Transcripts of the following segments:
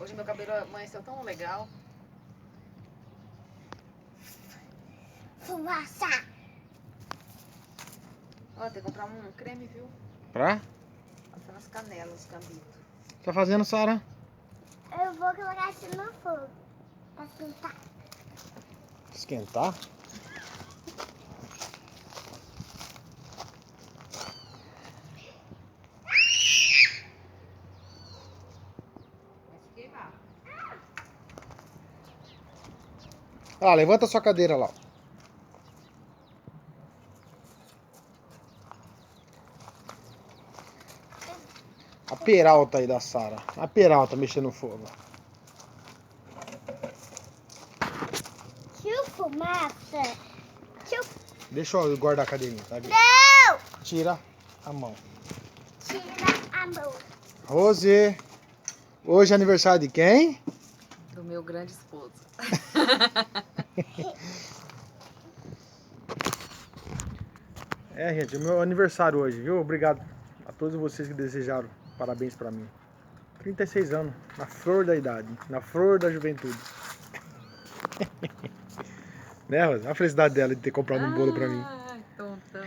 Hoje meu cabelo amanheceu tão legal. Fumaça. Ó, tem que comprar um creme, viu? Pra? Passar nas canelas, os cambitos. O que tá fazendo, Sara? Eu vou colocar isso no fogo. Pra esquentar. Esquentar? Vai se queimar. Ah, levanta a sua cadeira lá. A peralta aí da Sara. A peralta mexendo no fogo. Tio fumaça. Tio... Deixa eu guardar a cadeirinha, tá? Não! Tira a mão. Tira a mão. Rose, hoje é aniversário de quem? Do meu grande esposo. É, gente, é meu aniversário hoje, viu? Obrigado a todos vocês que desejaram parabéns pra mim. 36 anos, na flor da idade, na flor da juventude. Né, Rosa? A felicidade dela de ter comprado um bolo pra mim. Ai, tontão.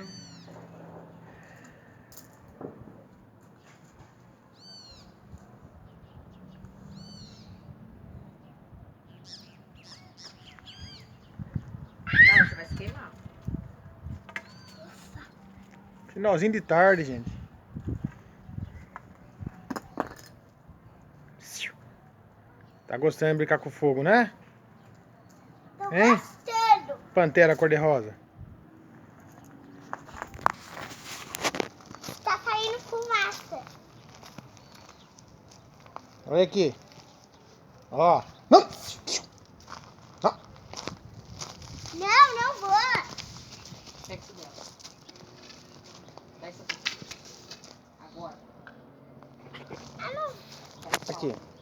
Tá, você vai se queimar. Finalzinho de tarde, gente. Tá gostando de brincar com fogo, né? Tô Hein? gostando. Pantera cor-de-rosa. Tá saindo fumaça. Olha aqui. Ó. Não! Não. Não, não vou. Pega isso dela. Dá isso aqui. Agora. Ah, não. Pega isso Aqui. fora.